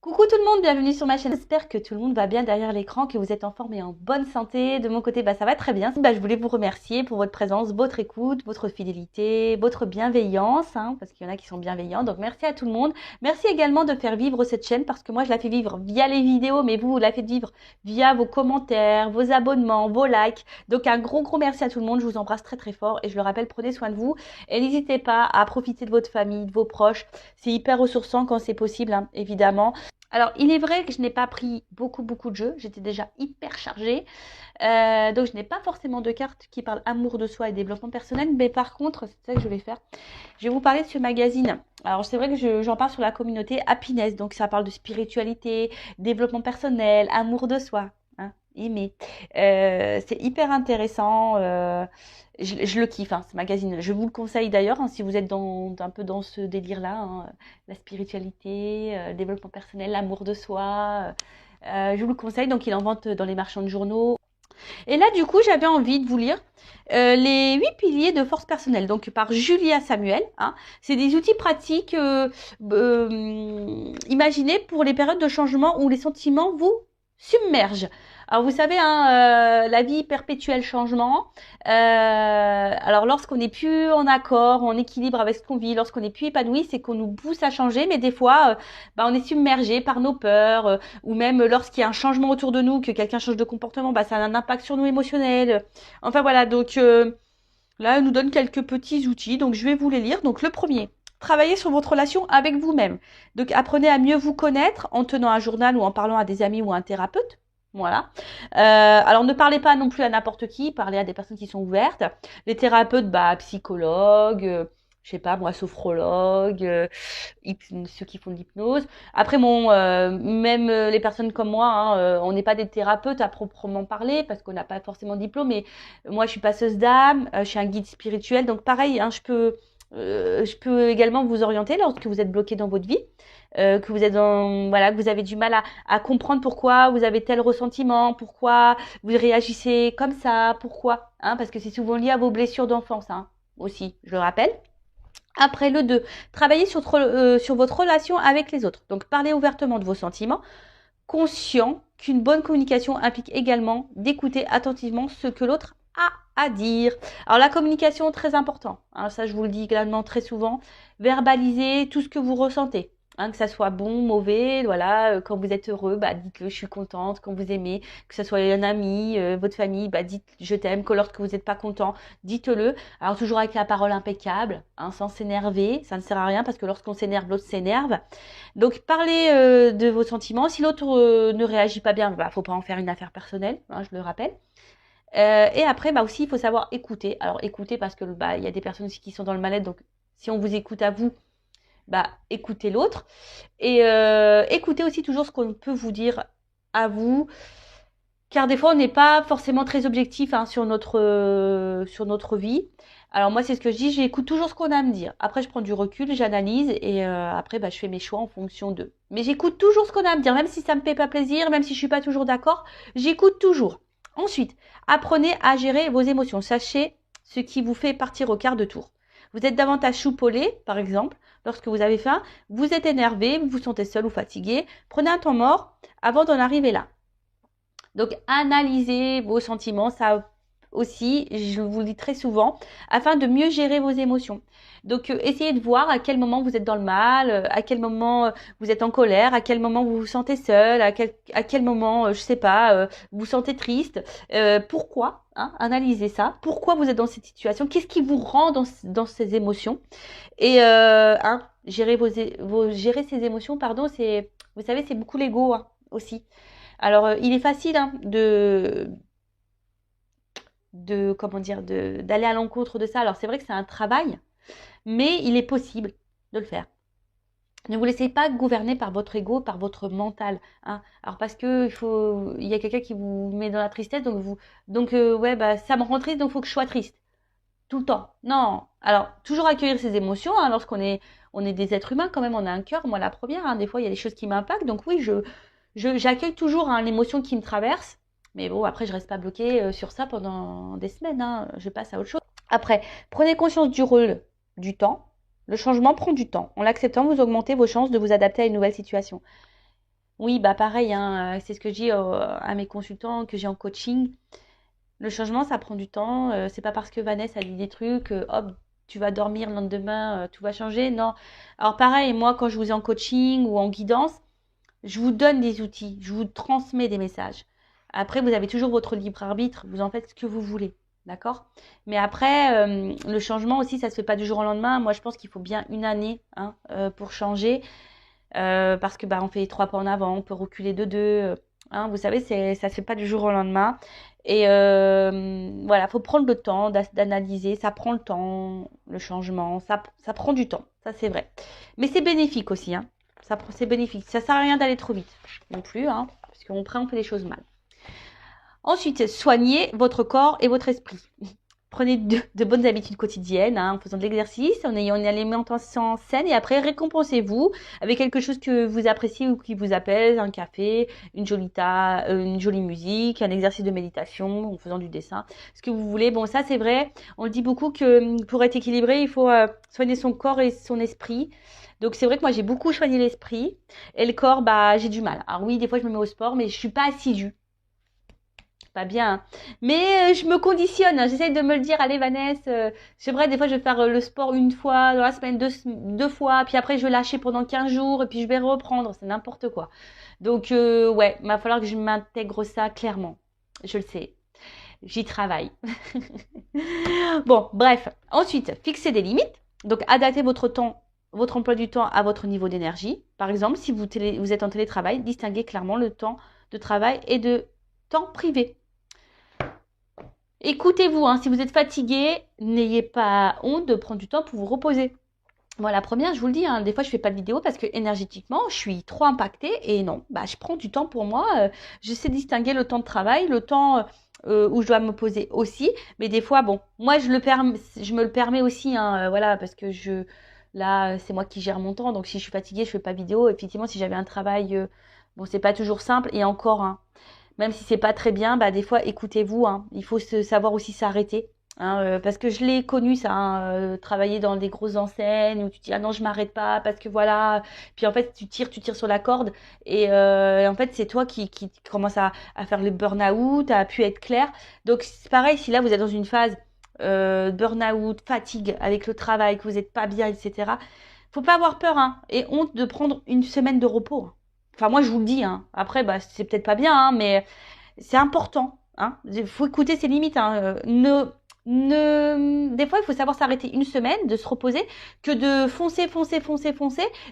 Coucou tout le monde, bienvenue sur ma chaîne. J'espère que tout le monde va bien derrière l'écran, que vous êtes en forme et en bonne santé. De mon côté, ça va très bien. Je voulais vous remercier pour votre présence, votre écoute, votre fidélité, votre bienveillance, parce qu'il y en a qui sont bienveillants. Donc merci à tout le monde. Merci également de faire vivre cette chaîne parce que moi je la fais vivre via les vidéos, mais vous la faites vivre via vos commentaires, vos abonnements, vos likes. Donc un gros merci à tout le monde. Je vous embrasse très fort et je le rappelle, prenez soin de vous et n'hésitez pas à profiter de votre famille, de vos proches. C'est hyper ressourçant quand c'est possible, évidemment. Alors, il est vrai que je n'ai pas pris beaucoup de jeux. J'étais déjà hyper chargée. Donc, je n'ai pas forcément de cartes qui parlent amour de soi et développement personnel. Mais par contre, c'est ça que je vais faire. Je vais vous parler de ce magazine. Alors, c'est vrai que j'en parle sur la communauté Happiness. Donc, ça parle de spiritualité, développement personnel, amour de soi. Aimer. C'est hyper intéressant. Je le kiffe, ce magazine. Je vous le conseille d'ailleurs, si vous êtes un peu dans ce délire-là, la spiritualité, le développement personnel, l'amour de soi. Je vous le conseille. Donc, il en vente dans les marchands de journaux. Et là, du coup, j'avais envie de vous lire les 8 piliers de force personnelle, donc par Julia Samuel. C'est des outils pratiques imaginés pour les périodes de changement où les sentiments vous submergent. Alors vous savez, la vie perpétuelle changement. Alors lorsqu'on n'est plus en accord, en équilibre avec ce qu'on vit, lorsqu'on n'est plus épanoui, c'est qu'on nous pousse à changer, mais des fois, on est submergé par nos peurs, ou même lorsqu'il y a un changement autour de nous, que quelqu'un change de comportement, ça a un impact sur nous émotionnel. Enfin voilà, donc là, elle nous donne quelques petits outils, donc je vais vous les lire. Donc le premier. Travaillez sur votre relation avec vous-même. Donc apprenez à mieux vous connaître en tenant un journal ou en parlant à des amis ou à un thérapeute. Voilà. Alors ne parlez pas non plus à n'importe qui, parlez à des personnes qui sont ouvertes. Les thérapeutes, psychologues, je sais pas moi, sophrologues, ceux qui font de l'hypnose. Après même les personnes comme moi, on n'est pas des thérapeutes à proprement parler parce qu'on n'a pas forcément de diplôme. Mais moi, je suis passeuse d'âme, je suis un guide spirituel, donc pareil, je peux également vous orienter lorsque vous êtes bloqué dans votre vie. Que vous êtes que vous avez du mal à comprendre pourquoi vous avez tel ressentiment, pourquoi vous réagissez comme ça, pourquoi, parce que c'est souvent lié à vos blessures d'enfance, aussi, je le rappelle. Après le 2, travaillez sur votre relation avec les autres. Donc parlez ouvertement de vos sentiments, conscient qu'une bonne communication implique également d'écouter attentivement ce que l'autre a à dire. Alors la communication, très important, ça je vous le dis également très souvent, verbalisez tout ce que vous ressentez. Que ça soit bon, mauvais, voilà, quand vous êtes heureux, dites-le, je suis contente, quand vous aimez, que ce soit un ami, votre famille, dites je t'aime, que lorsque vous n'êtes pas content, dites-le. Alors toujours avec la parole impeccable, sans s'énerver, ça ne sert à rien parce que lorsqu'on s'énerve, l'autre s'énerve. Donc parlez de vos sentiments. Si l'autre ne réagit pas bien, faut pas en faire une affaire personnelle, je le rappelle. Et après, aussi, il faut savoir écouter. Alors écouter parce que il y a des personnes aussi qui sont dans le mal-être, donc si on vous écoute à vous, écoutez l'autre. Et écoutez aussi toujours ce qu'on peut vous dire à vous, car des fois on n'est pas forcément très objectif sur notre vie. Alors moi c'est ce que je dis, j'écoute toujours ce qu'on a à me dire. Après je prends du recul, j'analyse et après je fais mes choix en fonction d'eux. Mais j'écoute toujours ce qu'on a à me dire, même si ça me fait pas plaisir, même si je suis pas toujours d'accord, j'écoute toujours. Ensuite, apprenez à gérer vos émotions. Sachez ce qui vous fait partir au quart de tour. Vous êtes davantage choupolé, par exemple, lorsque vous avez faim, vous êtes énervé, vous vous sentez seul ou fatigué. Prenez un temps mort avant d'en arriver là. Donc, analysez vos sentiments, ça aussi, je vous le dis très souvent, afin de mieux gérer vos émotions. Donc, essayez de voir à quel moment vous êtes dans le mal, à quel moment vous êtes en colère, à quel moment vous vous sentez seul, à quel moment, je sais pas, vous vous sentez triste. Pourquoi analysez ça. Pourquoi vous êtes dans cette situation? Qu'est-ce qui vous rend dans ces émotions? Et gérer ces émotions, pardon, vous savez, c'est beaucoup l'ego aussi. Alors, il est facile d'aller à l'encontre de ça. Alors, c'est vrai que c'est un travail, mais il est possible de le faire. Ne vous laissez pas gouverner par votre ego, par votre mental. Alors parce que il y a quelqu'un qui vous met dans la tristesse, ça me rend triste, donc il faut que je sois triste tout le temps. Non. Alors toujours accueillir ses émotions. Lorsqu'on est des êtres humains quand même, on a un cœur. Moi la première. Des fois il y a des choses qui m'impactent, donc oui, j'accueille toujours l'émotion qui me traverse. Mais bon, après je reste pas bloquée sur ça pendant des semaines. Je passe à autre chose. Après, prenez conscience du rôle du temps. Le changement prend du temps. En l'acceptant, vous augmentez vos chances de vous adapter à une nouvelle situation. Oui, bah pareil, hein, c'est ce que je dis à mes consultants que j'ai en coaching. Le changement, ça prend du temps. C'est pas parce que Vanessa a dit des trucs, hop, tu vas dormir le lendemain, tout va changer. Non. Alors pareil, moi, quand je vous ai en coaching ou en guidance, je vous donne des outils, je vous transmets des messages. Après, vous avez toujours votre libre arbitre, vous en faites ce que vous voulez. D'accord. Mais après, le changement aussi, ça se fait pas du jour au lendemain. Moi, je pense qu'il faut bien une année hein, pour changer. Parce que bah, on fait 3 pas en avant, on peut reculer de 2. Hein, vous savez, ça se fait pas du jour au lendemain. Et voilà, faut prendre le temps d'analyser. Ça prend le temps, le changement. Ça prend du temps, ça c'est vrai. Mais c'est bénéfique aussi. Hein. C'est bénéfique. Ça sert à rien d'aller trop vite non plus, hein, parce qu'après on fait les choses mal. Ensuite, soignez votre corps et votre esprit. Prenez de bonnes habitudes quotidiennes hein, en faisant de l'exercice, en ayant une alimentation saine et après récompensez-vous avec quelque chose que vous appréciez ou qui vous apaise, un café, une jolie musique, un exercice de méditation, en faisant du dessin, ce que vous voulez. Bon, ça c'est vrai, on le dit beaucoup que pour être équilibré, il faut soigner son corps et son esprit. Donc c'est vrai que moi j'ai beaucoup soigné l'esprit et le corps, bah j'ai du mal. Alors oui, des fois je me mets au sport, mais je suis pas assidue. Pas bien. Hein. Mais je me conditionne. Hein. J'essaye de me le dire, allez Vanessa, c'est vrai, des fois je vais faire le sport une fois dans la semaine, deux fois, puis après je vais lâcher pendant 15 jours et puis je vais reprendre. C'est n'importe quoi. Donc ouais, il va falloir que je m'intègre ça clairement. Je le sais. J'y travaille. Bon, bref. Ensuite, fixez des limites. Donc adaptez votre emploi du temps à votre niveau d'énergie. Par exemple, si vous êtes en télétravail, distinguez clairement le temps de travail et de temps privé. Écoutez-vous, hein, si vous êtes fatigué, n'ayez pas honte de prendre du temps pour vous reposer. Moi, la première, je vous le dis, hein, des fois, je fais pas de vidéo parce que énergétiquement, je suis trop impactée et non, bah, je prends du temps pour moi. Je sais distinguer le temps de travail, le temps où je dois me poser aussi. Mais des fois, bon, moi, je me le permets aussi, hein, voilà, parce que là, c'est moi qui gère mon temps. Donc, si je suis fatiguée, je fais pas de vidéo. Effectivement, si j'avais un travail, bon, c'est pas toujours simple et encore, hein, même si c'est pas très bien, bah des fois écoutez-vous, hein. Il faut savoir aussi s'arrêter. Hein, parce que je l'ai connu ça, hein, travailler dans des grosses enseignes où tu dis ah non je m'arrête pas parce que voilà, puis en fait tu tires sur la corde et en fait c'est toi qui commence à faire le burn-out, à pu être clair. Donc c'est pareil si là vous êtes dans une phase burn-out, fatigue avec le travail, que vous n'êtes pas bien, etc. Faut pas avoir peur hein, et honte de prendre une semaine de repos. Hein. Enfin, moi, je vous le dis. Hein. Après, bah, c'est peut-être pas bien, hein, mais c'est important. Hein. Il faut écouter ses limites. Hein. Des fois, il faut savoir s'arrêter une semaine, de se reposer, que de foncer.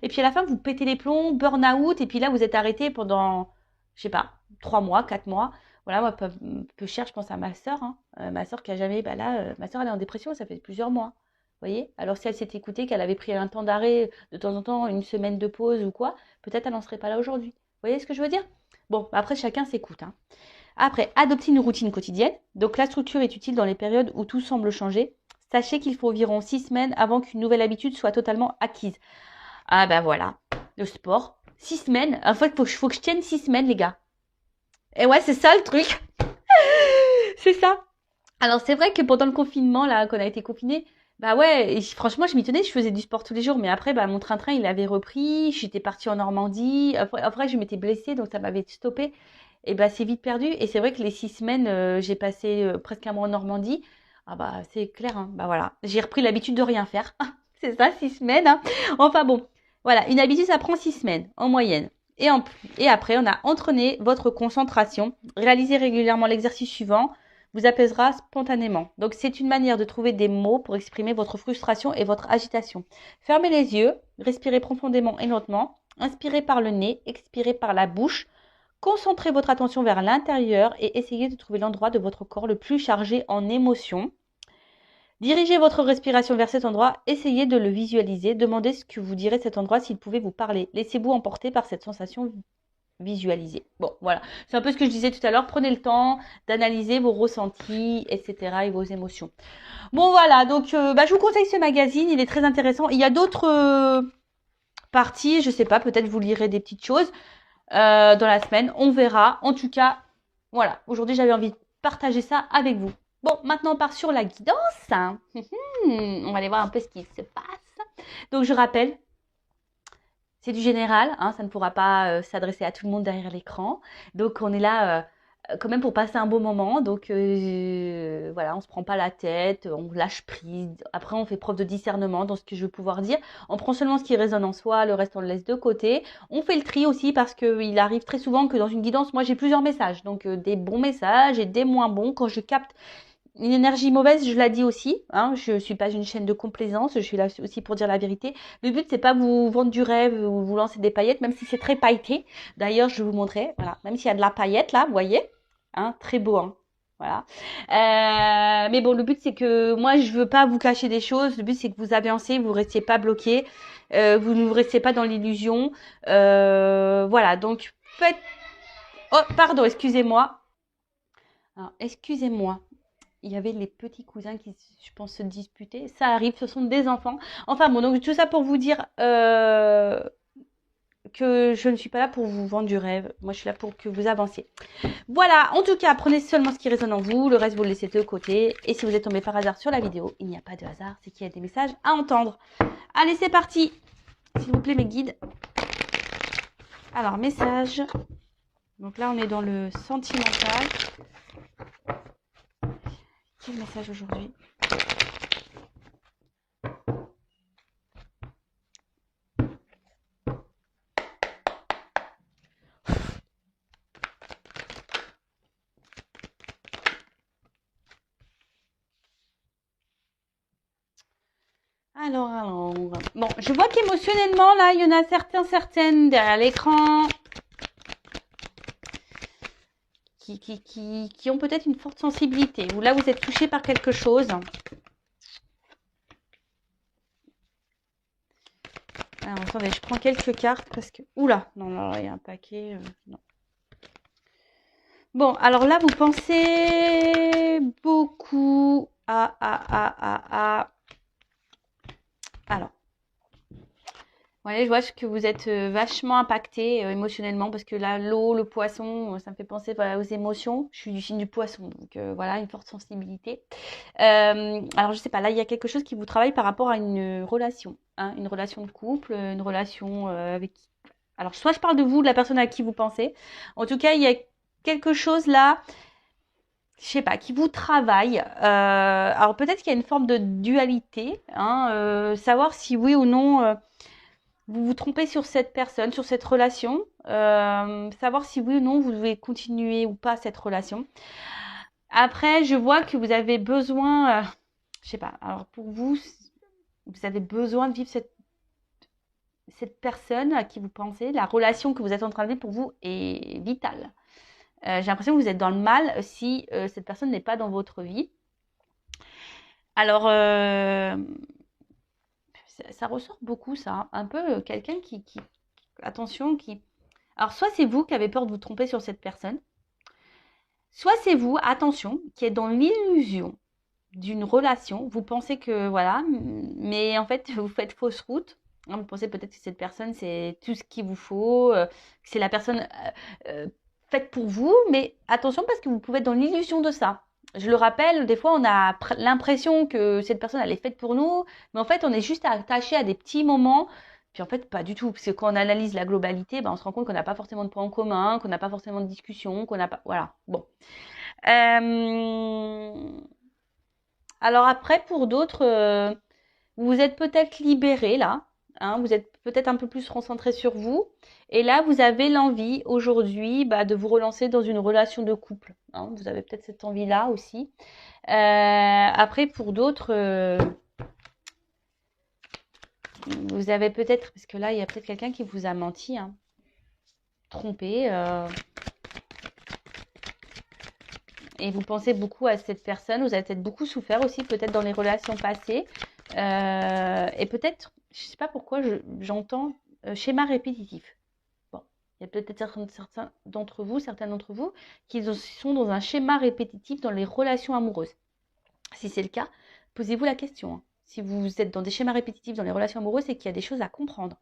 Et puis à la fin, vous pétez les plombs, burn-out, et puis là, vous êtes arrêté pendant, je sais pas, 3 mois, 4 mois. Voilà, moi, peu cher, je pense à ma sœur. Hein. Ma sœur qui a jamais, bah là, ma sœur, elle est en dépression, ça fait plusieurs mois. Vous voyez. Alors si elle s'est écoutée, qu'elle avait pris un temps d'arrêt de temps en temps, une semaine de pause ou quoi, peut-être elle n'en serait pas là aujourd'hui. Vous voyez ce que je veux dire? Bon, après chacun s'écoute. Hein. Après, adopter une routine quotidienne. Donc la structure est utile dans les périodes où tout semble changer. Sachez qu'il faut environ 6 semaines avant qu'une nouvelle habitude soit totalement acquise. Ah ben voilà, le sport. 6 semaines. En fait, faut que je tienne 6 semaines, les gars. Et ouais, c'est ça le truc. C'est ça. Alors c'est vrai que pendant le confinement, là, qu'on a été confiné, bah ouais, et franchement, je m'y tenais, je faisais du sport tous les jours, mais après, bah, mon train-train, il avait repris, j'étais partie en Normandie, après je m'étais blessée, donc ça m'avait stoppé, et bah c'est vite perdu, et c'est vrai que les 6 semaines, j'ai passé presque un mois en Normandie, ah bah c'est clair, hein, bah voilà, j'ai repris l'habitude de rien faire, c'est ça, 6 semaines, hein. Enfin bon, voilà, une habitude, ça prend 6 semaines, en moyenne. Et après, on a entraîné votre concentration, réalisez régulièrement l'exercice suivant, vous apaisera spontanément. Donc c'est une manière de trouver des mots pour exprimer votre frustration et votre agitation. Fermez les yeux, respirez profondément et lentement, inspirez par le nez, expirez par la bouche. Concentrez votre attention vers l'intérieur et essayez de trouver l'endroit de votre corps le plus chargé en émotions. Dirigez votre respiration vers cet endroit, essayez de le visualiser, demandez ce que vous direz de cet endroit s'il pouvait vous parler. Laissez-vous emporter par cette sensation visualisée. Bon, voilà, c'est un peu ce que je disais tout à l'heure, prenez le temps d'analyser vos ressentis, etc. et vos émotions. Bon, voilà, donc je vous conseille ce magazine, il est très intéressant. Il y a d'autres parties, je sais pas, peut-être vous lirez des petites choses dans la semaine, on verra. En tout cas, voilà, aujourd'hui j'avais envie de partager ça avec vous. Bon, maintenant on part sur la guidance. On va aller voir un peu ce qui se passe. Donc je rappelle, c'est du général, hein, ça ne pourra pas s'adresser à tout le monde derrière l'écran. Donc on est là quand même pour passer un beau moment. Donc voilà, on se prend pas la tête, on lâche prise. Après, on fait preuve de discernement dans ce que je veux pouvoir dire. On prend seulement ce qui résonne en soi, le reste on le laisse de côté. On fait le tri aussi parce qu'il arrive très souvent que dans une guidance, moi j'ai plusieurs messages. Donc des bons messages et des moins bons. Quand je capte une énergie mauvaise, je la dis aussi, hein, je suis pas une chaîne de complaisance, je suis là aussi pour dire la vérité. Le but, c'est pas vous vendre du rêve ou vous lancer des paillettes, même si c'est très pailleté. D'ailleurs, je vais vous montrer, voilà, même s'il y a de la paillette là, vous voyez, hein, très beau, hein, voilà. Mais bon, le but, c'est que moi, je veux pas vous cacher des choses. Le but, c'est que vous avancez, vous restiez pas bloqué, vous ne restez pas dans l'illusion. Voilà, donc faites. Oh, pardon, excusez-moi. Alors, excusez-moi. Il y avait les petits cousins qui, je pense, se disputaient. Ça arrive, ce sont des enfants. Enfin bon, donc tout ça pour vous dire que je ne suis pas là pour vous vendre du rêve. Moi, je suis là pour que vous avanciez. Voilà, en tout cas, prenez seulement ce qui résonne en vous. Le reste, vous le laissez de côté. Et si vous êtes tombé par hasard sur la vidéo, il n'y a pas de hasard. C'est qu'il y a des messages à entendre. Allez, c'est parti. S'il vous plaît, mes guides. Alors, message. Donc là, on est dans le sentimental. Quel message aujourd'hui ? Alors, bon, je vois qu'émotionnellement, là, il y en a certaines derrière l'écran qui ont peut-être une forte sensibilité. Ou là, vous êtes touché par quelque chose. Alors, attendez, je prends quelques cartes parce que... Oula, non, il y a un paquet. Non. Bon, alors là, vous pensez beaucoup à... Alors, ouais, je vois que vous êtes vachement impacté émotionnellement parce que là, l'eau, le poisson, ça me fait penser voilà, aux émotions. Je suis du signe du poisson, donc voilà, une forte sensibilité. Alors, je sais pas, là, il y a quelque chose qui vous travaille par rapport à une relation, hein, une relation de couple, une relation avec... Alors, soit je parle de vous, de la personne à qui vous pensez. En tout cas, il y a quelque chose là, je sais pas, qui vous travaille. Alors, peut-être qu'il y a une forme de dualité, hein, savoir si oui ou non... vous vous trompez sur cette personne, sur cette relation, savoir si oui ou non vous devez continuer ou pas cette relation. Après, je vois que vous avez besoin, je sais pas, alors pour vous, vous avez besoin de vivre cette personne à qui vous pensez, la relation que vous êtes en train de vivre pour vous est vitale. J'ai l'impression que vous êtes dans le mal si cette personne n'est pas dans votre vie. Alors, ça ressort beaucoup ça, hein. Un peu quelqu'un attention, qui... Alors, soit c'est vous qui avez peur de vous tromper sur cette personne, soit c'est vous, attention, qui êtes dans l'illusion d'une relation. Vous pensez que, voilà, mais en fait, vous faites fausse route. Vous pensez peut-être que cette personne, c'est tout ce qu'il vous faut, que c'est la personne faite pour vous, mais attention parce que vous pouvez être dans l'illusion de ça. Je le rappelle, des fois, on a l'impression que cette personne, elle est faite pour nous, mais en fait, on est juste attaché à des petits moments. Puis en fait, pas du tout, parce que quand on analyse la globalité, ben, on se rend compte qu'on n'a pas forcément de points en commun, qu'on n'a pas forcément de discussion, qu'on n'a pas... Voilà, bon. Alors après, pour d'autres, vous êtes peut-être libéré là, hein, vous êtes peut-être un peu plus concentré sur vous, et là, vous avez l'envie aujourd'hui de vous relancer dans une relation de couple, hein. Vous avez peut-être cette envie-là aussi. Après, pour d'autres, vous avez peut-être, parce que là, il y a peut-être quelqu'un qui vous a menti, hein, trompé, et vous pensez beaucoup à cette personne. Vous avez peut-être beaucoup souffert aussi, peut-être dans les relations passées, et peut-être, je ne sais pas pourquoi, j'entends schéma répétitif. Bon, il y a peut-être certains d'entre vous qui sont dans un schéma répétitif dans les relations amoureuses. Si c'est le cas, posez-vous la question, hein. Si vous êtes dans des schémas répétitifs dans les relations amoureuses, c'est qu'il y a des choses à comprendre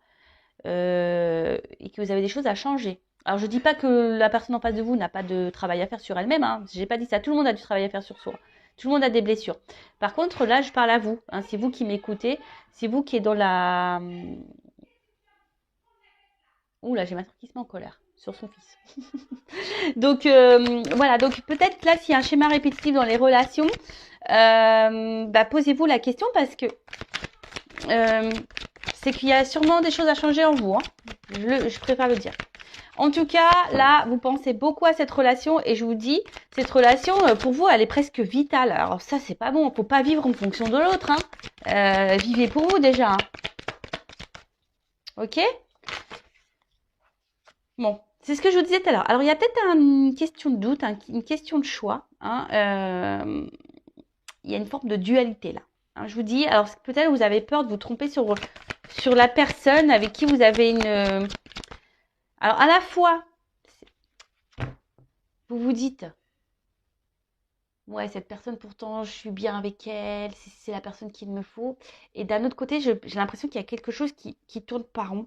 et que vous avez des choses à changer. Alors, je ne dis pas que la personne en face de vous n'a pas de travail à faire sur elle-même, hein. Je n'ai pas dit ça. Tout le monde a du travail à faire sur soi. Tout le monde a des blessures. Par contre, là, je parle à vous, hein. C'est vous qui m'écoutez. C'est vous qui êtes dans la... Ouh là, j'ai ma soeur qui se met en colère sur son fils. Donc, voilà. Donc, peut-être là, s'il y a un schéma répétitif dans les relations, posez-vous la question parce que c'est qu'il y a sûrement des choses à changer en vous. Hein. Je préfère le dire. En tout cas, là, vous pensez beaucoup à cette relation et je vous dis, cette relation, pour vous, elle est presque vitale. Alors ça, c'est pas bon. Faut pas vivre en fonction de l'autre. Hein. Vivez pour vous déjà. Hein. Ok ? Bon, c'est ce que je vous disais tout à l'heure. Alors, il y a peut-être une question de doute, une question de choix. Hein. Il y a une forme de dualité là. Hein, je vous dis, alors peut-être vous avez peur de vous tromper sur la personne avec qui vous avez une... Alors, à la fois, vous vous dites, ouais, cette personne, pourtant, je suis bien avec elle, c'est la personne qu'il me faut. Et d'un autre côté, j'ai l'impression qu'il y a quelque chose qui tourne pas rond,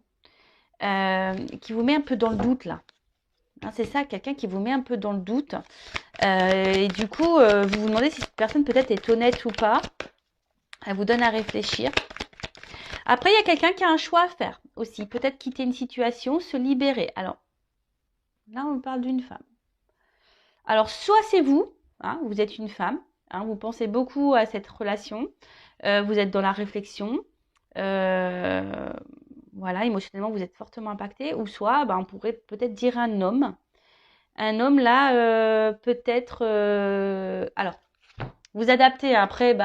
qui vous met un peu dans le doute là. Hein, c'est ça, quelqu'un qui vous met un peu dans le doute. Et du coup, vous vous demandez si cette personne peut-être est honnête ou pas. Elle vous donne à réfléchir. Après, il y a quelqu'un qui a un choix à faire aussi. Peut-être quitter une situation, se libérer. Alors, là, on parle d'une femme. Alors, soit c'est vous, hein, vous êtes une femme, hein, vous pensez beaucoup à cette relation, vous êtes dans la réflexion, voilà, émotionnellement, vous êtes fortement impacté. Ou soit, on pourrait peut-être dire un homme. Un homme, là, peut-être... alors, vous adaptez. Après,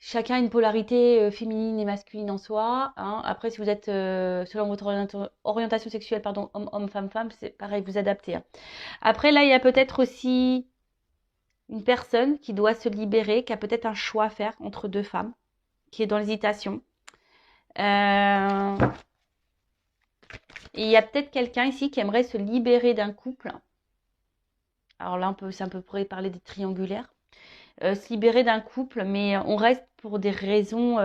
chacun a une polarité féminine et masculine en soi. Hein. Après, si vous êtes, selon votre orientation sexuelle, pardon, homme, femme, c'est pareil, vous adaptez. Hein. Après, là, il y a peut-être aussi une personne qui doit se libérer, qui a peut-être un choix à faire entre deux femmes, qui est dans l'hésitation. Et il y a peut-être quelqu'un ici qui aimerait se libérer d'un couple. Alors là, on pourrait parler des triangulaires. Se libérer d'un couple, mais on reste pour des raisons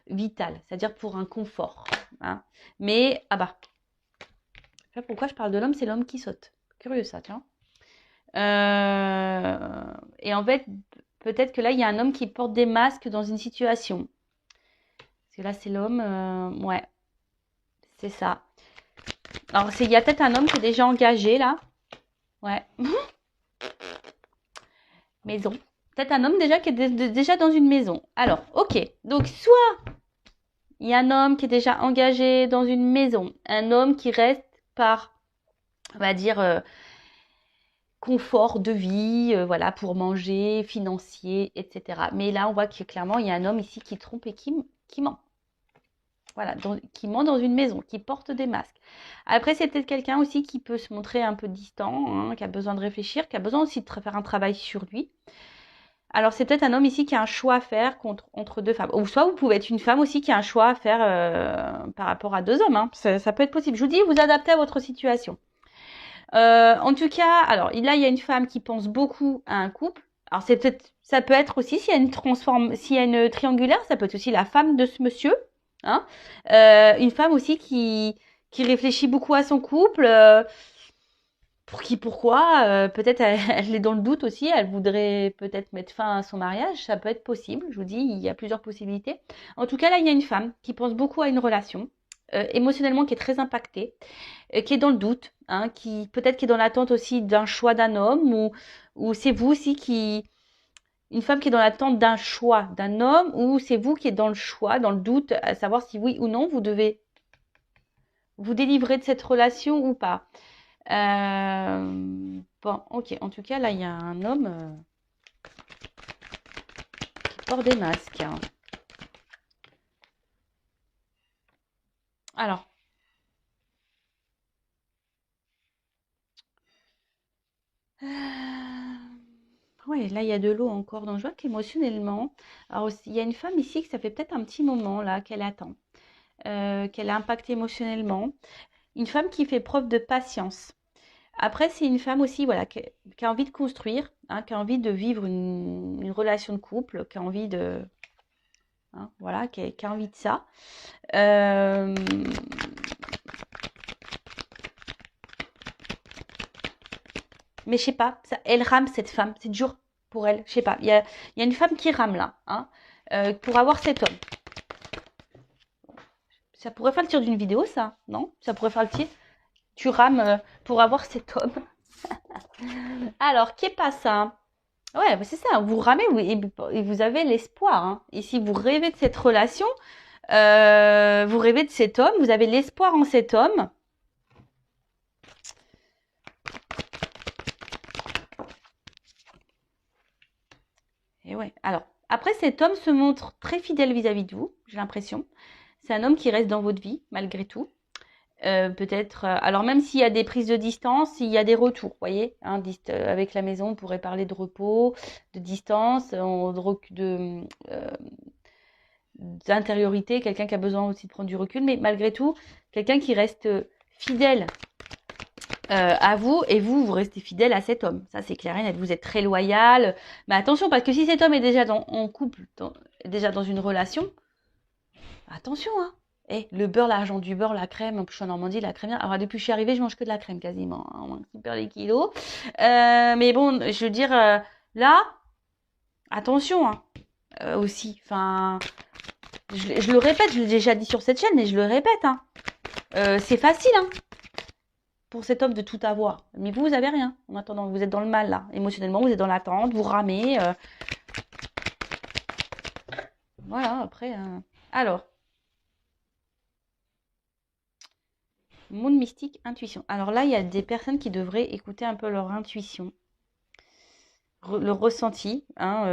vitales, c'est-à-dire pour un confort. Hein. Mais, pourquoi je parle de l'homme, c'est l'homme qui saute. Curieux ça, tiens. Et en fait, peut-être que là, il y a un homme qui porte des masques dans une situation. Parce que là, c'est l'homme, ouais, c'est ça. Alors, il y a peut-être un homme qui est déjà engagé, là. Ouais. Maison. Peut-être un homme déjà qui est déjà dans une maison. Alors, ok. Donc, soit il y a un homme qui est déjà engagé dans une maison. Un homme qui reste par, on va dire, confort de vie, voilà, pour manger, financier, etc. Mais là, on voit que clairement, il y a un homme ici qui trompe et qui ment. Voilà, qui ment dans une maison, qui porte des masques. Après, c'est peut-être quelqu'un aussi qui peut se montrer un peu distant, hein, qui a besoin de réfléchir, qui a besoin aussi de faire un travail sur lui. Alors, c'est peut-être un homme ici qui a un choix à faire entre deux femmes. Ou soit vous pouvez être une femme aussi qui a un choix à faire par rapport à deux hommes. Hein. Ça peut être possible. Je vous dis, vous adaptez à votre situation. En tout cas, alors là, il y a une femme qui pense beaucoup à un couple. Alors, ça peut être aussi, s'il y a une triangulaire, ça peut être aussi la femme de ce monsieur. Hein. Une femme aussi qui réfléchit beaucoup à son couple. Pourquoi peut-être elle est dans le doute aussi, elle voudrait peut-être mettre fin à son mariage, ça peut être possible, je vous dis, il y a plusieurs possibilités. En tout cas, là, il y a une femme qui pense beaucoup à une relation, émotionnellement qui est très impactée, qui est dans le doute, hein, qui peut-être qui est dans l'attente aussi d'un choix d'un homme, ou c'est vous aussi une femme qui est dans l'attente d'un choix d'un homme, ou c'est vous qui êtes dans le choix, dans le doute, à savoir si oui ou non vous devez vous délivrer de cette relation ou pas. Bon, ok. En tout cas, là, il y a un homme qui porte des masques. Hein. Alors. Oui, là, il y a de l'eau encore. Donc, je vois qu'émotionnellement, alors, il y a une femme ici que ça fait peut-être un petit moment, là, qu'elle attend. Qu'elle a impacté émotionnellement. Une femme qui fait preuve de patience. Après, c'est une femme aussi, voilà, qui a envie de construire, hein, qui a envie de vivre une relation de couple, qui a envie de... Hein, voilà, qui a envie de ça. Mais je sais pas, elle rame cette femme, c'est dur pour elle, je sais pas. Il y a une femme qui rame là, hein, pour avoir cet homme. Ça pourrait faire le tir d'une vidéo, ça, non? Ça pourrait faire le tir. Tu rames pour avoir cet homme. Alors, qu'est pas ça? Ouais, bah, c'est ça. Vous ramez et vous avez l'espoir, hein. Et si vous rêvez de cette relation, vous rêvez de cet homme, vous avez l'espoir en cet homme. Et ouais. Alors, après, cet homme se montre très fidèle vis-à-vis de vous, j'ai l'impression. C'est un homme qui reste dans votre vie, malgré tout. Peut-être, alors même s'il y a des prises de distance, il y a des retours, vous voyez, hein, avec la maison, on pourrait parler de repos, de distance, d'intériorité, quelqu'un qui a besoin aussi de prendre du recul, mais malgré tout, quelqu'un qui reste fidèle à vous et vous restez fidèle à cet homme. Ça, c'est clair et net. Vous êtes très loyal. Mais attention, parce que si cet homme est déjà en couple, déjà dans une relation, attention, hein. Le beurre, l'argent du beurre, la crème, en plus je suis en Normandie, la crème. Alors depuis que je suis arrivée, je mange que de la crème quasiment, hein, on perd les kilos. Mais bon, je veux dire, là, attention, hein, aussi. Enfin, je le répète, je l'ai déjà dit sur cette chaîne, mais je le répète, hein. C'est facile, hein, pour cet homme de tout avoir. Mais vous avez rien. En attendant, vous êtes dans le mal, là. Émotionnellement, vous êtes dans l'attente, vous ramez. Voilà, après. Alors. Monde mystique, intuition. Alors là, il y a des personnes qui devraient écouter un peu leur intuition, le ressenti, hein,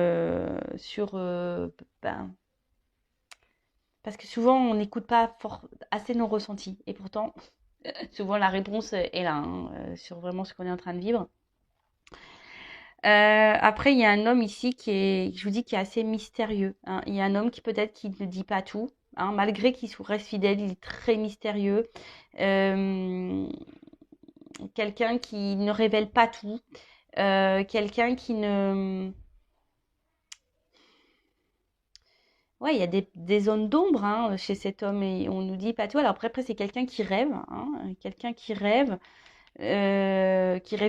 ben, parce que souvent on n'écoute pas assez nos ressentis. Et pourtant, souvent la réponse est là, hein, sur vraiment ce qu'on est en train de vivre. Après, il y a un homme ici je vous dis, qui est assez mystérieux, hein. Il y a un homme qui ne dit pas tout, hein, malgré qu'il reste fidèle, il est très mystérieux. Quelqu'un qui ne révèle pas tout, quelqu'un qui ne... Ouais, il y a des zones d'ombre, hein, chez cet homme et on nous dit pas tout. Alors après c'est quelqu'un qui rêve, hein, quelqu'un qui rêve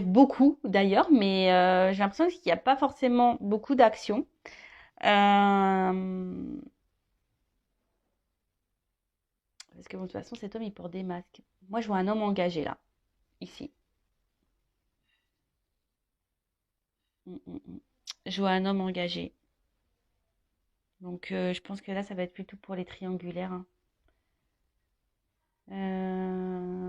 beaucoup d'ailleurs, mais j'ai l'impression qu'il n'y a pas forcément beaucoup d'action. Parce que bon, de toute façon cet homme il porte des masques. Moi je vois un homme engagé là, ici. Je vois un homme engagé. Donc je pense que là ça va être plutôt pour les triangulaires, hein.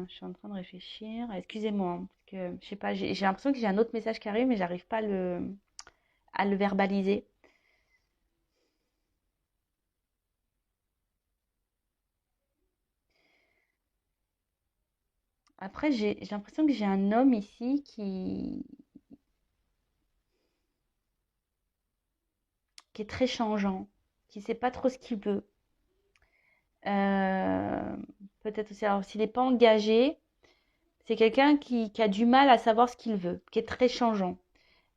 Je suis en train de réfléchir. Excusez-moi, hein, parce que je sais pas, j'ai l'impression que j'ai un autre message qui arrive, mais j'arrive pas à le verbaliser. Après, j'ai l'impression que j'ai un homme ici qui est très changeant, qui sait pas trop ce qu'il veut. Euh, Peut-être aussi, alors s'il n'est pas engagé, c'est quelqu'un qui a du mal à savoir ce qu'il veut, qui est très changeant,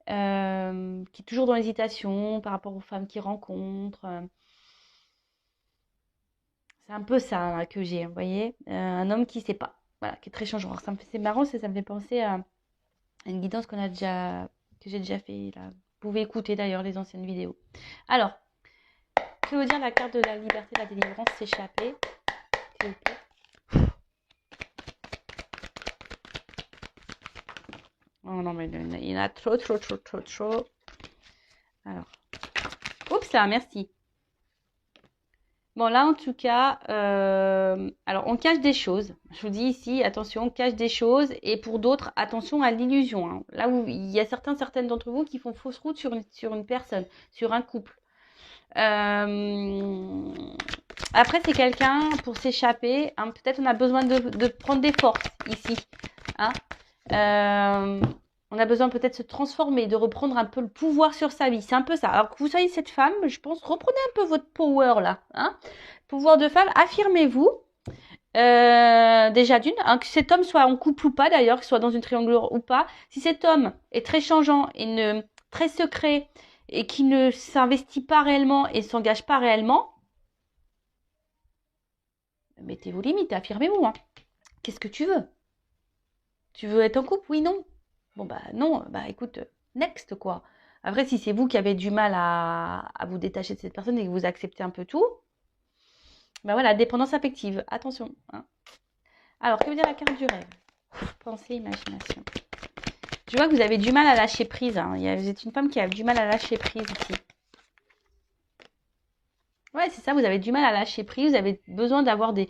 qui est toujours dans l'hésitation par rapport aux femmes qu'il rencontre. C'est un peu ça là, que j'ai, vous voyez, un homme qui sait pas, voilà, qui est très changeant. Alors, c'est marrant, ça me fait penser à une guidance que j'ai déjà fait là. Vous pouvez écouter d'ailleurs les anciennes vidéos. Alors, que veut dire la carte de la liberté, de la délivrance, s'échapper, s'il vous plaît? Oh non, mais il y en a trop, trop, trop, trop, trop. Alors, oups là, merci. Bon, là, en tout cas, alors on cache des choses. Je vous dis ici, attention, on cache des choses. Et pour d'autres, attention à l'illusion, hein. Là où il y a certaines d'entre vous qui font fausse route sur une personne, sur un couple. Après, c'est quelqu'un pour s'échapper, hein, peut-être on a besoin de prendre des forces ici, hein. On a besoin peut-être de se transformer, de reprendre un peu le pouvoir sur sa vie. C'est un peu ça. Alors que vous soyez cette femme, je pense, reprenez un peu votre power là, hein. Pouvoir de femme, affirmez-vous. Déjà d'une, hein, que cet homme soit en couple ou pas d'ailleurs, qu'il soit dans une triangulaire ou pas. Si cet homme est très changeant et très secret et qui ne s'investit pas réellement et s'engage pas réellement, mettez vos limites, affirmez-vous, hein. Qu'est-ce que tu veux? Tu veux être en couple? Oui, non. Bon, bah non, bah écoute, next quoi. Après, si c'est vous qui avez du mal à vous détacher de cette personne et que vous acceptez un peu tout, bah voilà, dépendance affective, attention, hein. Alors, que veut dire la carte du rêve? Pensée, imagination. Je vois que vous avez du mal à lâcher prise. Hein. Vous êtes une femme qui a du mal à lâcher prise ici. Ouais, c'est ça, vous avez du mal à lâcher prise. Vous avez besoin d'avoir des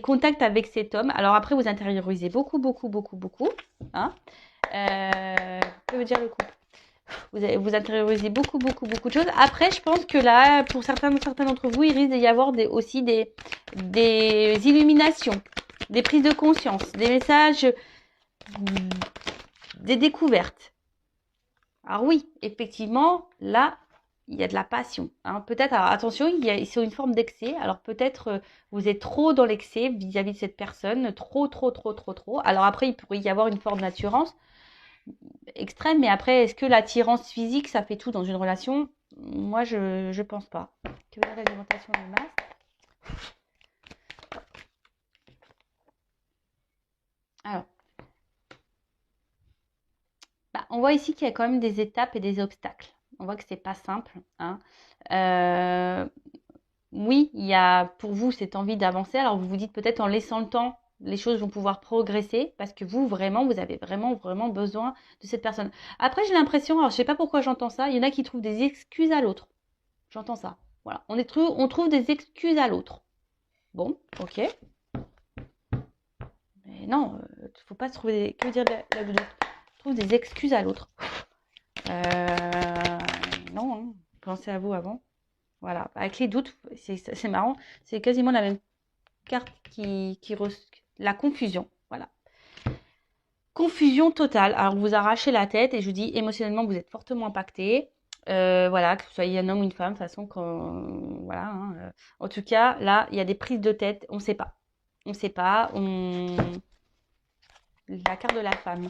contacts avec cet homme. Alors après, vous intériorisez beaucoup, beaucoup, beaucoup, beaucoup. Hein. Que veut dire le couple? Vous intériorisez beaucoup, beaucoup, beaucoup de choses. Après, je pense que là, pour certains d'entre vous, il risque d'y avoir aussi des illuminations, des prises de conscience, des messages, des découvertes. Alors oui, effectivement, là, il y a de la passion. Hein. Peut-être, alors attention, c'est une forme d'excès. Alors peut-être vous êtes trop dans l'excès vis-à-vis de cette personne, trop, trop, trop, trop, trop. Alors après, il pourrait y avoir une forme d'attirance extrême, mais après, est-ce que l'attirance physique, ça fait tout dans une relation? Moi, je pense pas. Que veut dire l'alimentation des masses? Alors, on voit ici qu'il y a quand même des étapes et des obstacles. On voit que c'est pas simple. Hein. Oui, il y a pour vous cette envie d'avancer. Alors vous vous dites peut-être en laissant le temps, les choses vont pouvoir progresser parce que vous vraiment, vous avez vraiment, vraiment besoin de cette personne. Après, j'ai l'impression, alors je sais pas pourquoi j'entends ça, il y en a qui trouvent des excuses à l'autre. J'entends ça. Voilà, on trouve des excuses à l'autre. Bon, ok. Mais non, faut pas se trouver. Que veut dire la doudou? Trouve des excuses à l'autre. Non, hein. Pensez à vous avant. Voilà, avec les doutes, c'est marrant, c'est quasiment la même carte la confusion. Voilà. Confusion totale. Alors, vous arrachez la tête et je vous dis, émotionnellement, vous êtes fortement impacté. Voilà, que vous soyez un homme ou une femme, de toute façon, voilà. Hein, en tout cas, là, il y a des prises de tête, on ne sait pas. On ne sait pas. La carte de la femme.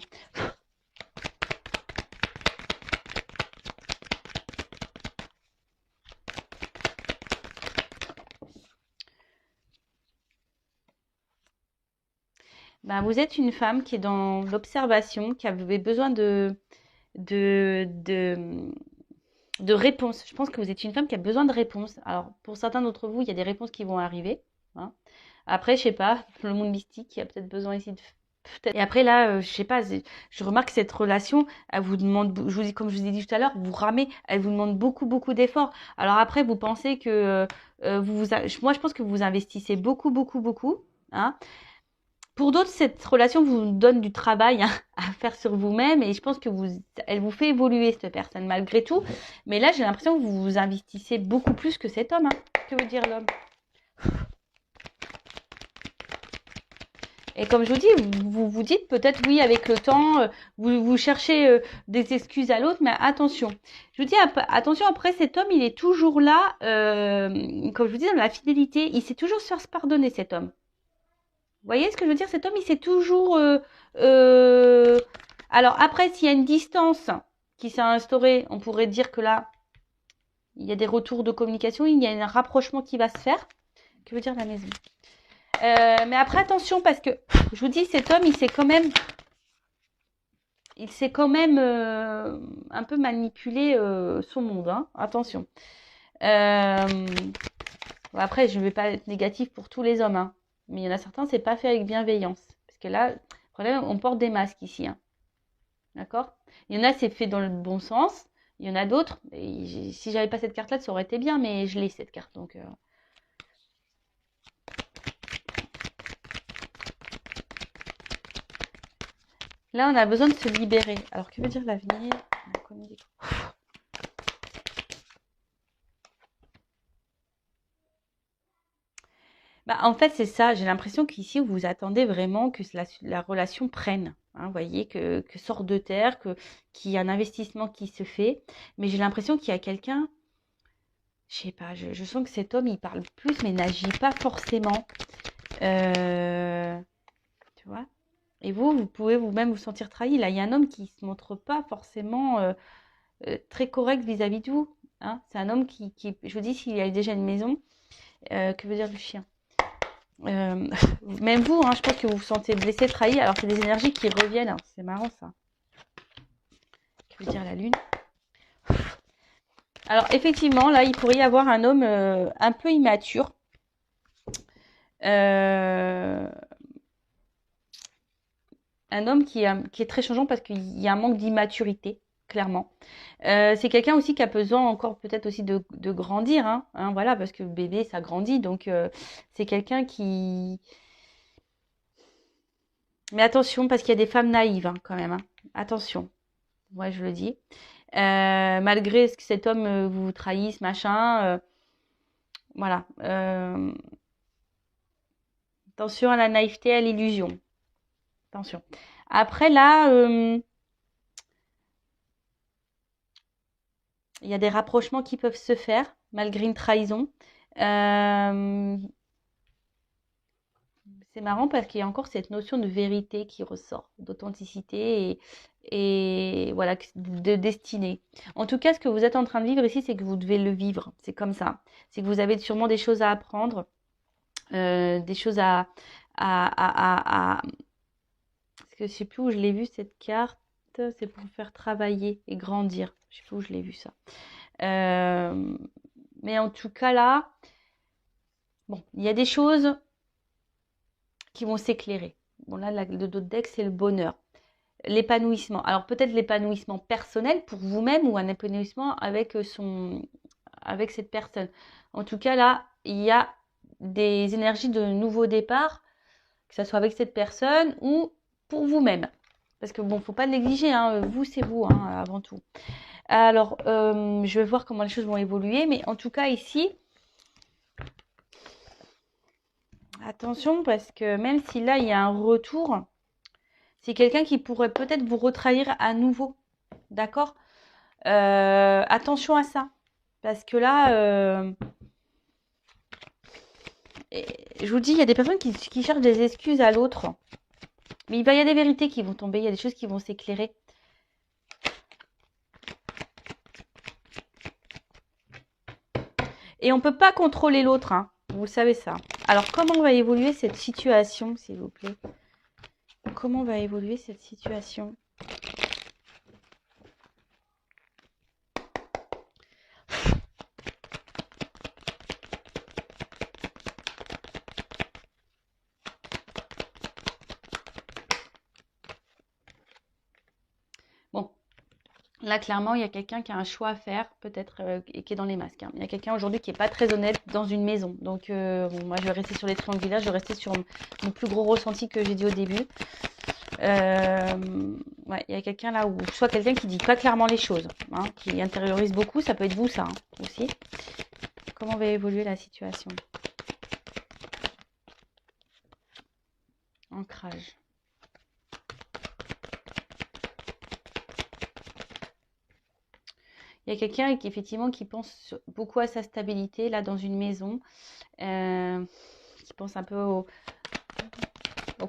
Ben, vous êtes une femme qui est dans l'observation, qui avait besoin de réponses. Je pense que vous êtes une femme qui a besoin de réponses. Alors, pour certains d'entre vous, il y a des réponses qui vont arriver. Hein. Après, je sais pas, le monde mystique, il y a peut-être besoin ici de... Et après, là, je sais pas, je remarque que cette relation, elle vous demande, je vous dis, comme je vous ai dit tout à l'heure, vous ramez, elle vous demande beaucoup, beaucoup d'efforts. Alors après, vous pensez que... moi, je pense que vous investissez beaucoup, beaucoup, beaucoup. Hein. Pour d'autres, cette relation vous donne du travail hein, à faire sur vous-même et je pense que elle vous fait évoluer cette personne malgré tout. Mais là, j'ai l'impression que vous vous investissez beaucoup plus que cet homme. Hein. Que veut dire l'homme? Et comme je vous dis, vous vous dites peut-être oui avec le temps, vous cherchez des excuses à l'autre, mais attention. Je vous dis attention, après cet homme, il est toujours là, comme je vous dis, dans la fidélité, il sait toujours se faire pardonner cet homme. Vous voyez ce que je veux dire? Cet homme, il sait toujours... Alors après, s'il y a une distance qui s'est instaurée, on pourrait dire que là, il y a des retours de communication, il y a un rapprochement qui va se faire. Que veut dire la maison? Mais après, attention, parce que, je vous dis, cet homme, il sait quand même un peu manipuler son monde. Hein. Attention. Après, je ne vais pas être négatif pour tous les hommes. Hein. Mais il y en a certains, c'est pas fait avec bienveillance. Parce que là, le problème, on porte des masques ici. Hein. D'accord? Il y en a, c'est fait dans le bon sens. Il y en a d'autres. Si j'avais pas cette carte-là, ça aurait été bien, mais je l'ai cette carte. Donc, là, on a besoin de se libérer. Alors, que veut dire l'avenir? En fait, c'est ça. J'ai l'impression qu'ici, vous attendez vraiment que la relation prenne. Hein, vous voyez, que sorte de terre, qu'il y a un investissement qui se fait. Mais j'ai l'impression qu'il y a quelqu'un, je sais pas, je sens que cet homme, il parle plus, mais n'agit pas forcément. Tu vois? Et vous pouvez vous-même vous sentir trahi. Là, il y a un homme qui ne se montre pas forcément très correct vis-à-vis de vous. Hein. C'est un homme qui, je vous dis, s'il a déjà une maison, que veut dire le chien? Même vous, hein, je pense que vous vous sentez blessé, trahi, alors c'est des énergies qui reviennent. Hein. C'est marrant ça. Que veut dire la lune? Alors effectivement, là, il pourrait y avoir un homme un peu immature. un homme qui est très changeant parce qu'il y a un manque d'immaturité, clairement. C'est quelqu'un aussi qui a besoin encore peut-être aussi de grandir, hein, voilà, parce que bébé, ça grandit. Donc, c'est quelqu'un qui... Mais attention, parce qu'il y a des femmes naïves, hein, quand même. Hein. Attention, ouais, je le dis. Malgré ce que cet homme vous trahisse, machin, voilà. Attention à la naïveté, à l'illusion. Attention. Après, là, il y a des rapprochements qui peuvent se faire, malgré une trahison. C'est marrant parce qu'il y a encore cette notion de vérité qui ressort, d'authenticité et voilà, de destinée. En tout cas, ce que vous êtes en train de vivre ici, c'est que vous devez le vivre. C'est comme ça. C'est que vous avez sûrement des choses à apprendre, des choses parce que je sais plus où je l'ai vu cette carte. C'est pour faire travailler et grandir. Je sais plus où je l'ai vu ça. Mais en tout cas là, bon, il y a des choses qui vont s'éclairer. Bon là, le dos de deck, c'est le bonheur. L'épanouissement. Alors peut-être l'épanouissement personnel pour vous-même ou un épanouissement avec avec cette personne. En tout cas là, il y a des énergies de nouveau départ, que ce soit avec cette personne ou pour vous-même. Parce que bon, faut pas négliger, hein, vous c'est vous hein, avant tout. Alors, je vais voir comment les choses vont évoluer, mais en tout cas ici, attention parce que même si là il y a un retour, c'est quelqu'un qui pourrait peut-être vous retrahir à nouveau, d'accord? Attention à ça, parce que là, je vous dis, il y a des personnes qui cherchent des excuses à l'autre, mais il va y avoir des vérités qui vont tomber, il y a des choses qui vont s'éclairer. Et on ne peut pas contrôler l'autre, hein. Vous savez ça. Alors, comment va évoluer cette situation, s'il vous plaît? Comment va évoluer cette situation? Bon, là, clairement, il y a quelqu'un qui a un choix à faire, peut-être, et qui est dans les masques. Hein. Il y a quelqu'un aujourd'hui qui n'est pas très honnête dans une maison. Donc, bon, moi, je vais rester sur les triangulaires, je vais rester sur mon plus gros ressenti que j'ai dit au début. Ouais, il y a quelqu'un là, ou soit quelqu'un qui dit pas clairement les choses, hein, qui intériorise beaucoup, ça peut être vous, ça, hein, aussi. Comment va évoluer la situation? Ancrage. Il y a quelqu'un qui effectivement qui pense beaucoup à sa stabilité là dans une maison, qui pense un peu au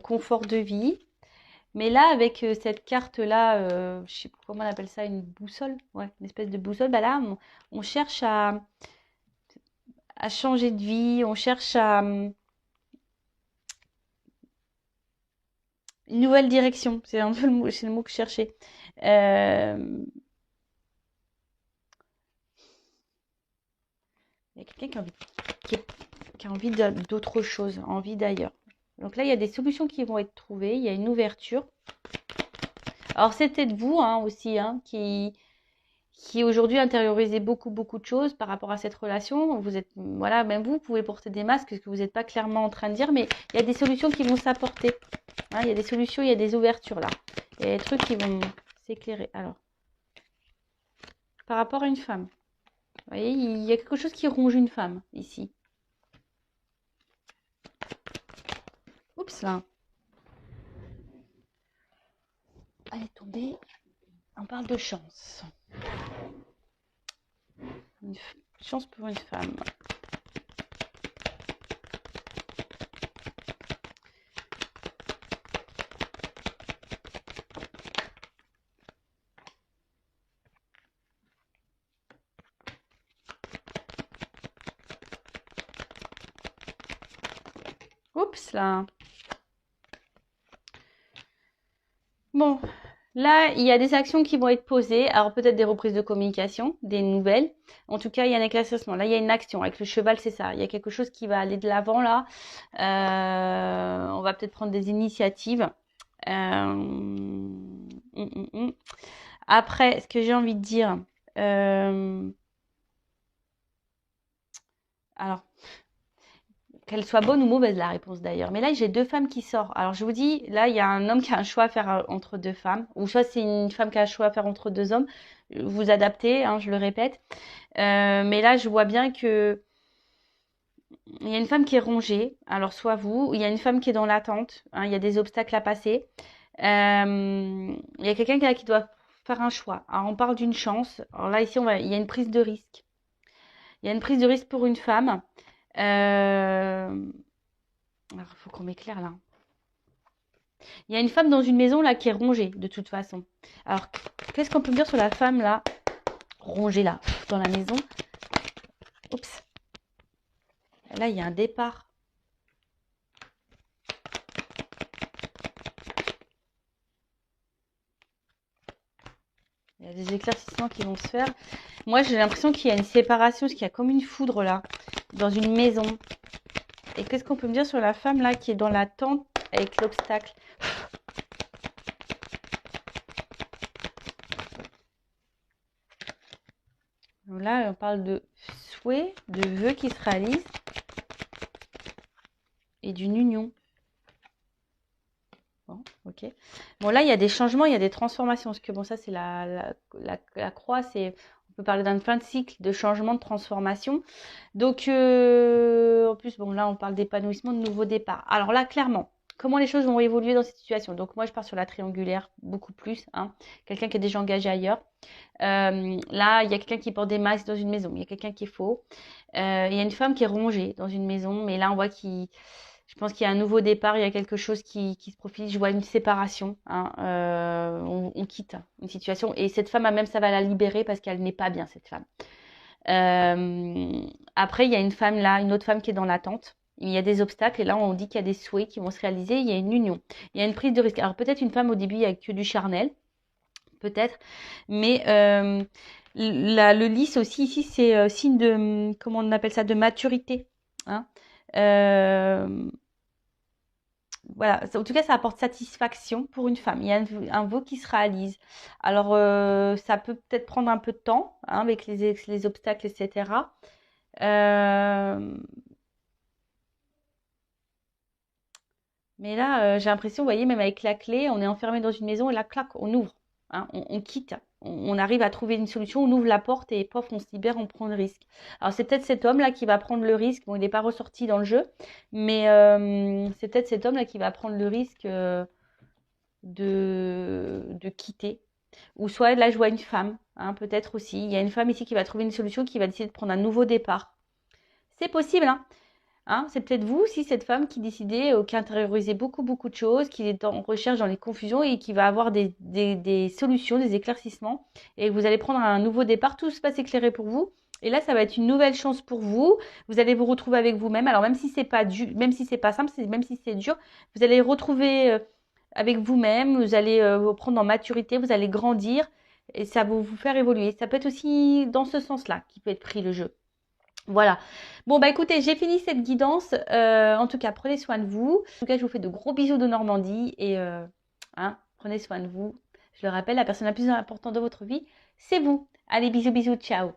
confort de vie. Mais là, avec cette carte-là, je ne sais pas comment on appelle ça, une boussole, ouais, une espèce de boussole, bah là, on cherche à changer de vie, on cherche à une nouvelle direction. C'est un peu c'est le mot que je cherchais. Euh, Il y a quelqu'un qui a envie d'autre chose, envie d'ailleurs. Donc là, il y a des solutions qui vont être trouvées, il y a une ouverture. Alors c'est peut-être vous hein, aussi hein, qui aujourd'hui intériorisez beaucoup de choses par rapport à cette relation. Vous êtes, voilà, même vous pouvez porter des masques, ce que vous n'êtes pas clairement en train de dire, mais il y a des solutions qui vont s'apporter. Hein, il y a des solutions, il y a des ouvertures là. Il y a des trucs qui vont s'éclairer. Alors, par rapport à une femme, vous voyez, il y a quelque chose qui ronge une femme ici. Oups là. Elle est tombée. On parle de chance. Une chance pour une femme. Oups là. Bon, là, il y a des actions qui vont être posées. Alors peut-être des reprises de communication, des nouvelles. En tout cas, il y a un éclaircissement. Là, il y a une action. Avec le cheval, c'est ça. Il y a quelque chose qui va aller de l'avant là. On va peut-être prendre des initiatives. Après, ce que j'ai envie de dire, euh, alors, qu'elle soit bonne ou mauvaise, la réponse d'ailleurs. Mais là, j'ai deux femmes qui sortent. Alors, je vous dis, là, il y a un homme qui a un choix à faire entre deux femmes. Ou soit c'est une femme qui a un choix à faire entre deux hommes. Vous adaptez, hein, je le répète. Mais là, je vois bien que il y a une femme qui est rongée. Alors, soit vous, il y a une femme qui est dans l'attente. Hein, il y a des obstacles à passer. Il y a quelqu'un qui doit faire un choix. Alors, on parle d'une chance. Alors là, ici, il y a une prise de risque. Il y a une prise de risque pour une femme. Alors, il faut qu'on m'éclaire là. Il y a une femme dans une maison là qui est rongée de toute façon. Alors, qu'est-ce qu'on peut me dire sur la femme là, rongée là, dans la maison? Oups. Là, il y a un départ. Il y a des éclaircissements qui vont se faire. Moi, j'ai l'impression qu'il y a une séparation, parce qu'il y a comme une foudre là, dans une maison. Et qu'est-ce qu'on peut me dire sur la femme là qui est dans la tente avec l'obstacle? Là, on parle de souhait, de vœux qui se réalisent et d'une union. Bon, ok. Bon, là, il y a des changements, il y a des transformations. Parce que bon, ça, c'est la croix, on peut parler d'un fin de cycle, de changement, de transformation. Donc, en plus, bon, là, on parle d'épanouissement, de nouveau départ. Alors là, clairement, comment les choses vont évoluer dans cette situation? Donc, moi, je pars sur la triangulaire, beaucoup plus. Hein. Quelqu'un qui est déjà engagé ailleurs. Là, il y a quelqu'un qui porte des masques dans une maison. Il y a quelqu'un qui est faux. Il y a une femme qui est rongée dans une maison. Mais là, on voit je pense qu'il y a un nouveau départ. Il y a quelque chose qui se profile. Je vois une séparation. Hein. On quitte une situation. Et cette femme, même, ça va la libérer parce qu'elle n'est pas bien, cette femme. Après, il y a une femme là, une autre femme qui est dans l'attente. Il y a des obstacles et là, on dit qu'il y a des souhaits qui vont se réaliser. Il y a une union. Il y a une prise de risque. Alors, peut-être une femme au début, il n'y a que du charnel. Peut-être. Mais le lys aussi, ici, c'est signe de, comment on appelle ça, de maturité. Hein. Voilà. En tout cas, ça apporte satisfaction pour une femme. Il y a un vœu qui se réalise. Alors, ça peut peut-être prendre un peu de temps hein, avec les obstacles, etc. Mais là, j'ai l'impression, vous voyez, même avec la clé, on est enfermé dans une maison et la claque, on ouvre, hein, on quitte, on arrive à trouver une solution, on ouvre la porte et pof, on se libère, on prend le risque. Alors c'est peut-être cet homme-là qui va prendre le risque, bon, il n'est pas ressorti dans le jeu, mais c'est peut-être cet homme-là qui va prendre le risque de quitter. Ou soit là, je vois une femme, hein, peut-être aussi. Il y a une femme ici qui va trouver une solution, qui va décider de prendre un nouveau départ. C'est possible, hein. Hein, c'est peut-être vous aussi, cette femme qui décidait, qui intériorisait beaucoup, beaucoup de choses, qui est en recherche dans les confusions et qui va avoir des solutions, des éclaircissements. Et vous allez prendre un nouveau départ, tout se passe éclairé pour vous. Et là, ça va être une nouvelle chance pour vous. Vous allez vous retrouver avec vous-même. Alors, même si c'est pas même si c'est pas simple, même si c'est dur, vous allez retrouver avec vous-même. Vous allez vous prendre en maturité, vous allez grandir et ça va vous faire évoluer. Ça peut être aussi dans ce sens-là qui peut être pris le jeu. Voilà. Bon, bah écoutez, j'ai fini cette guidance. En tout cas, prenez soin de vous. En tout cas, je vous fais de gros bisous de Normandie et hein, prenez soin de vous. Je le rappelle, la personne la plus importante de votre vie, c'est vous. Allez, bisous, bisous, ciao.